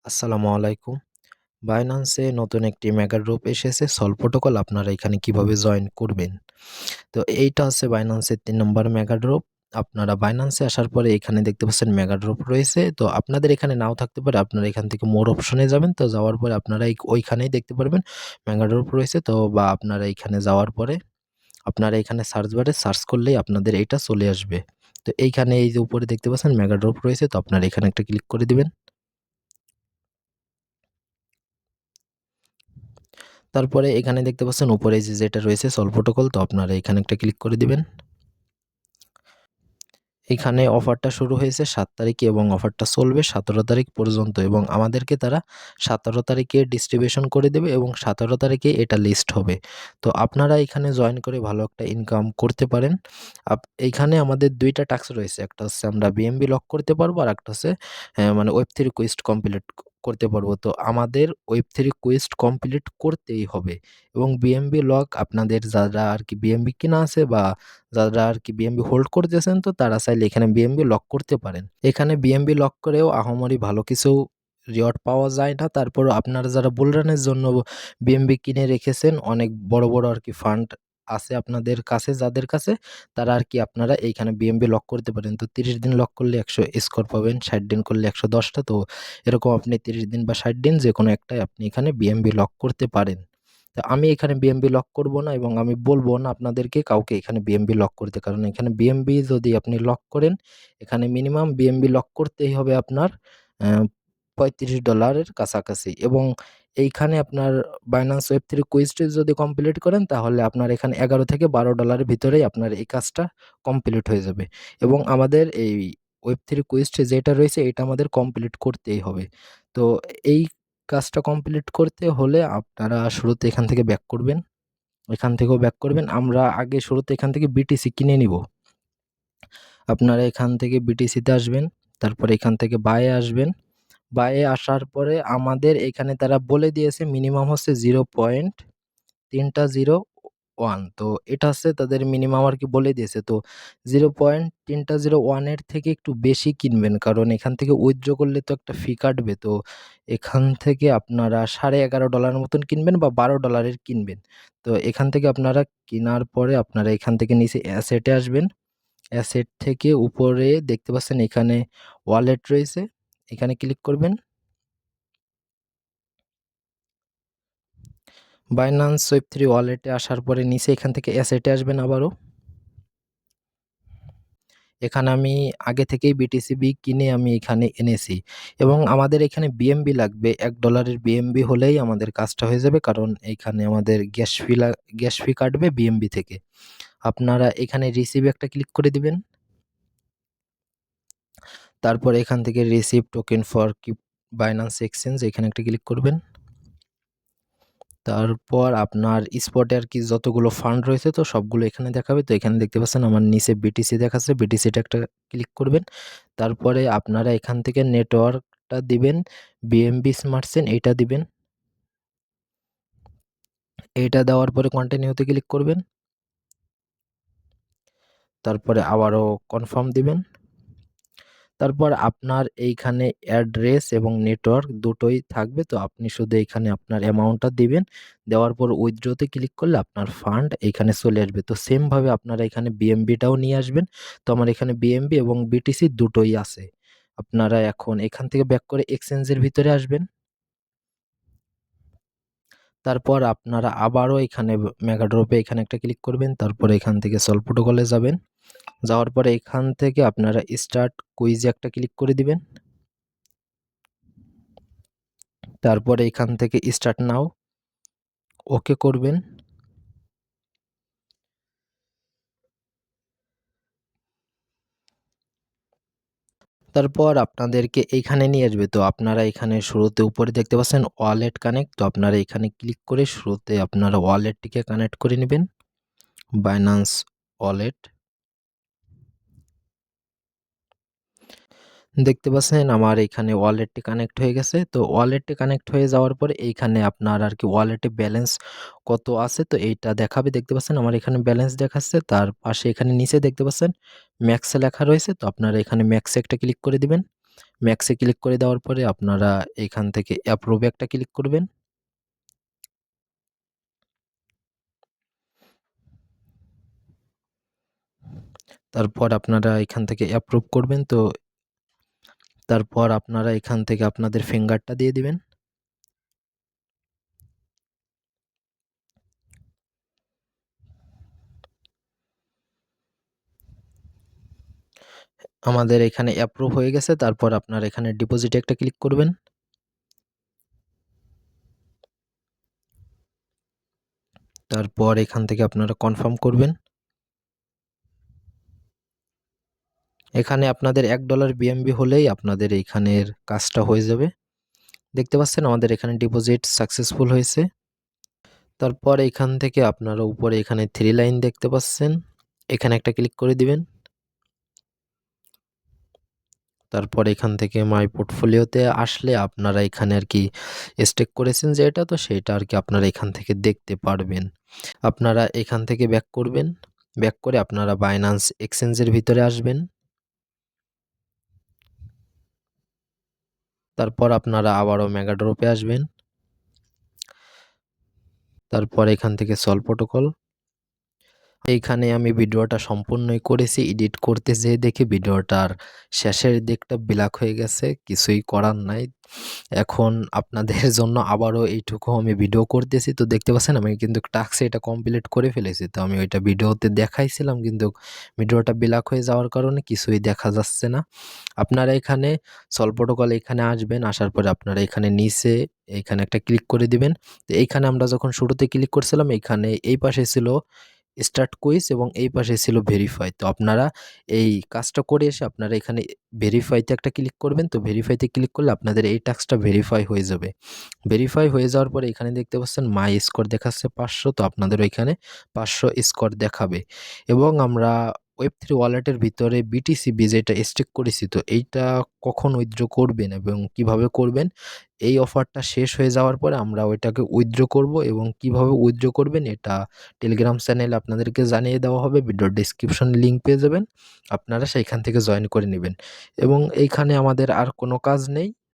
আসসালামু আলাইকুম। বাইন্যান্সে নতুন একটি মেগা ড্রপ এসেছে সল প্রোটোকল আপনারা এখানে কিভাবে জয়েন করবেন। তো এইটা হচ্ছে বাইন্যান্সের ৩ নম্বর মেগা ড্রপ। আপনারা বাইন্যান্সে আসার পরে এখানে দেখতে পাচ্ছেন মেগা ড্রপ রয়েছে। তো আপনাদের এখানে নাও থাকতে পারে। আপনারা এখান থেকে মোর অপশনে যাবেন। তো যাওয়ার পরে আপনারা ওইখানেই দেখতে পারবেন মেগা ড্রপ রয়েছে। তো বা আপনারা এখানে যাওয়ার পরে আপনারা এখানে সার্চ বারে সার্চ করলেই আপনাদের এইটা চলে আসবে। তো এইখানে এই যে উপরে দেখতে পাচ্ছেন মেগা ড্রপ রয়েছে। তো আপনারা এখানে একটা ক্লিক করে দিবেন। তারপরে এখানে দেখতে পাচ্ছেন উপরে যেটা রয়েছে সল প্রোটোকল, তো আপনারা এখানে একটা ক্লিক করে দিবেন। এখানে অফারটা শুরু হয়েছে ৭ তারিখে এবং অফারটা চলবে ১৭ তারিখ পর্যন্ত এবং আমাদেরকে তারা ১৭ তারিখে ডিস্ট্রিবিউশন করে দেবে এবং ১৭ তারিখে এটা লিস্ট হবে। তো আপনারা এখানে জয়েন করে ভালো একটা ইনকাম করতে পারেন। এইখানে আমাদের ২ টা টাস্ক রয়েছে। একটা হচ্ছে আমরা বিএমবি লক করতে পারবো, আর একটা হচ্ছে মানে ওয়েব3 কুইস্ট কমপ্লিট করতে পারবো। তো আমাদের ওয়েব3 কুইস্ট কমপ্লিট করতেই হবে এবং বিএমবি লক আপনাদের যারা আরকি বিএমবি কেনা আছে বা যারা আরকি বিএমবি হোল্ড করতেছেন, তো তারা চাইলে এখানে বিএমবি লক করতে পারেন। এখানে বিএমবি লক করেও আহামরি ভালো কিছু রিওয়ার্ড পাওয়া যায় না। তারপরও আপনারা যারা বুল রানের জন্য বিএমবি কিনে রেখেছেন, অনেক বড়, বড় আরকি ফান্ড আছে আপনাদের কাছে যাদের কাছে, তারা আরকি আপনারা এইখানে বিএমবি লক করতে পারেন। তো ৩০ দিন লক করলে ১০০ স্কোর পাবেন, ৬০ দিন করলে ১১০ টা। তো এরকম আপনি ৩০ দিন বা ৬০ দিন যেকোনো একটাই আপনি এখানে বিএমবি লক করতে পারেন। তো আমি এখানে বিএমবি লক করব না এবং আমি বলব না আপনাদেরকে কাউকে এখানে বিএমবি লক করতে। কারণ এখানে বিএমবি যদি আপনি লক করেন, এখানে মিনিমাম বিএমবি লক করতেই হবে আপনার অ্যা $৩৫ এর কাছাকাছি এবং এইখানে আপনার Binance Web3 কুইজটি যদি কমপ্লিট করেন, তাহলে আপনার এখানে $১১ থেকে $১২ এর ভিতরেই আপনার এই কাজটা কমপ্লিট হয়ে যাবে এবং আমাদের এই Web3 কুইজটি যেটা রয়েছে এটা আমাদের কমপ্লিট করতেই হবে। তো এই কাজটা কমপ্লিট করতে হলে আপনারা শুরুতে এখান থেকে ব্যাক করবেন। এখান থেকেও ব্যাক করবেন। আমরা আগে শুরুতে এখান থেকে বিটিসি কিনে নিব। আপনারা এখান থেকে বিটিসিতে আসবেন। তারপরে এখান থেকে বায়ে আসবেন। বায়ে আসার পরে আমাদের এখানে তারা বলে দিয়েছে মিনিমাম হচ্ছে 0.301। তো এটা হচ্ছে তাদের মিনিমাম আরকি বলে দিয়েছে। তো 0.301 এর থেকে একটু বেশি কিনবেন। কারণ এখান থেকে উইথড্র করলে তো একটা ফি কাটবে। তো এখান থেকে আপনারা $11.5 মতন কিনবেন বা $12 এর কিনবেন। তো এখান থেকে আপনারা কিনার পরে আপনারা এখান থেকে নিচে অ্যাসেটে আসবেন। অ্যাসেট থেকে উপরে দেখতে পাচ্ছেন এখানে ওয়ালেট রয়েছে। এখানে ক্লিক করবেন। Binance Web3 ওয়ালেটে আসার পরে নিচে এখান থেকে অ্যাসেটে আসবেন আবারও। এখানে আমি আগে থেকেই বিটিসিবি কিনে আমি এখানে এনেছি এবং আমাদের এখানে বিএমবি লাগবে। $১ এর বিএমবি হলেই আমাদের কাজটা হয়ে যাবে। কারণ এইখানে আমাদের গ্যাস ফি কাটবে বিএমবি থেকে। আপনারা এখানে রিসিভ একটা ক্লিক করে দিবেন। তারপর এখান থেকে receive token for Binance exchange এখানে একটা ক্লিক করবেন। তারপর আপনার স্পটে আরকি যতগুলো ফান্ড রয়েছে তো সবগুলো এখানে দেখাবে। তো এখানে দেখতে পাচ্ছেন আমার নিচে বিটিসি দেখাচ্ছে। বিটিসিটা একটা ক্লিক করবেন। তারপরে আপনারা এখান থেকে নেটওয়ার্কটা দিবেন বিএমবি স্মার্ট চেইন এইটা দিবেন। এইটা দেওয়ার পরে কন্টিনিউতে ক্লিক করবেন। তারপরে আবারও কনফার্ম দিবেন। তারপর আপনার এইখানে অ্যাড্রেস এবং নেটওয়ার্ক দুটোই থাকবে। তো আপনি শুধু এখানে আপনার অ্যামাউন্টটা দিবেন। দেওয়ার পর উইথড্রতে ক্লিক করলে আপনার ফান্ড এইখানে চলে আসবে। তো সেম ভাবে আপনারা এখানে বিএমবিটাও নিয়ে আসবেন। তো আমার এখানে বিএমবি এবং বিটিসি দুটোই আছে। আপনারা এখন এখান থেকে ব্যাক করে এক্সচেঞ্জের ভিতরে আসবেন। তারপর আপনারা আবারও এখানে মেগা ড্রপে এখানে একটা ক্লিক করবেন। তারপরে এখান থেকে সলভ প্রোটোকলে যাবেন। যাওয়ার পরে এখান থেকে আপনারা স্টার্ট কুইজে একটা ক্লিক করে দিবেন। তারপরে এখান থেকে স্টার্ট নাও ওকে করবেন। তারপর আপনাদেরকে এইখানে নিয়ে আসবে। তো আপনারা এখানে শুরুতে উপরে দেখতে পাচ্ছেন ওয়ালেট কানেক্ট। তো আপনারা এখানে ক্লিক করে শুরুতে আপনারা ওয়ালেটটিকে কানেক্ট করে নিবেন। Binance wallet. দেখতে পাচ্ছেন আমার এখানে ওয়ালেটটি কানেক্ট হয়ে গেছে। তো ওয়ালেটটি কানেক্ট হয়ে যাওয়ার পরে এইখানে আপনার আরকি ওয়ালেটে ব্যালেন্স কত আছে তো এইটা দেখাবে। দেখতে পাচ্ছেন আমার এখানে ব্যালেন্স দেখাচ্ছে। তার পাশে এখানে নিচে দেখতে পাচ্ছেন ম্যাক্স এ লেখা রয়েছে। তো আপনারা এখানে ম্যাক্সে একটা ক্লিক করে দিবেন। ম্যাক্সে ক্লিক করে দেওয়ার পরে আপনারা এখান থেকে অ্যাপ্রুভে একটা ক্লিক করবেন। তারপর আপনারা এখান থেকে অ্যাপ্রুভ করবেন। তো তারপর আপনারা এখান থেকে আপনাদের ফিঙ্গারটা দিয়ে দিবেন। আমাদের এখানে অ্যাপ্রুভ হয়ে গেছে। তারপর আপনারা এখানে ডিপোজিটে একটা ক্লিক করবেন। তারপর এখান থেকে আপনারা কনফার্ম করবেন। এখানে আপনাদের $1 বিএমবি হলেই আপনাদের এইখানের কাজটা হয়ে যাবে। দেখতে পাচ্ছেন আমাদের এখানে ডিপোজিট সাকসেসফুল হয়েছে। তারপর এখান থেকে আপনারা উপরে এখানে 3 লাইন দেখতে পাচ্ছেন, এখানে একটা ক্লিক করে দিবেন। তারপর এখান থেকে মাই পোর্টফোলিওতে আসলে আপনারা এখানে আর কি স্টেক করেছেন যেটা, তো সেটা আর কি আপনারা এখান থেকে দেখতে পারবেন। আপনারা এখান থেকে ব্যাক করবেন। ব্যাক করে আপনারা বাইন্যান্স এক্সচেঞ্জের ভিতরে আসবেন। তারপর আপনারা আবারও মেগাড্রপে আসবেন। তারপর এখান থেকে সলভ প্রোটোকল। এইখানে আমি ভিডিওটা সম্পূর্ণই করেছি, এডিট করতে যেয়ে দেখি ভিডিওটার শেষের দিকটা ব্ল্যাক হয়ে গেছে, কিছুই করার নাই। এখন আপনাদের জন্য আবারও এইটুকু আমি ভিডিও করতেছি। তো দেখতে পাচ্ছেন আমি কিন্তু টাস্কে এটা কমপ্লিট করে ফেলেছি। তো আমি ওইটা ভিডিওতে দেখাইছিলাম, কিন্তু ভিডিওটা ব্ল্যাক হয়ে যাওয়ার কারণে কিছুই দেখা যাচ্ছে না। আপনারা এখানে সলভ প্রোটোকল এখানে আসবেন, আসার পরে আপনারা এখানে নিচে এইখানে একটা ক্লিক করে দিবেন। তো এইখানে আমরা যখন শুরুতে ক্লিক করছিলাম এইখানে এই পাশে ছিল স্টার্ট কুইজ এবং এই পাশে ছিল ভেরিফাই। তো আপনারা এই কাজটা করে এসে আপনারা এখানে ভেরিফাইতে একটা ক্লিক করবেন। তো ভেরিফাইতে ক্লিক করলে আপনাদের এই টাস্কটা ভেরিফাই হয়ে যাবে। ভেরিফাই হয়ে যাওয়ার পরে এখানে দেখতে পাচ্ছেন মাই স্কোর দেখাচ্ছে 500। তো আপনাদের ওইখানে 500 স্কোর দেখাবে। এবং আমরা ওয়েব3 ওয়ালেটের ভিতরে বিটিসিবি যেটা স্টেক করেছি, তো এইটা কখন উইথড্র করবেন এবং কিভাবে করবেন, এই অফারটা শেষ হয়ে যাওয়ার পরে আমরা ওইটাকে উইথড্র করব এবং কিভাবে উইথড্র করবেন এটা টেলিগ্রাম চ্যানেলে আপনাদেরকে জানিয়ে দেওয়া হবে। ভিডিওর ডেসক্রিপশনে লিঙ্ক পেয়ে যাবেন, আপনারা সেইখান থেকে জয়েন করে নেবেন। এবং এইখানে আমাদের আর কোনো কাজ নেই।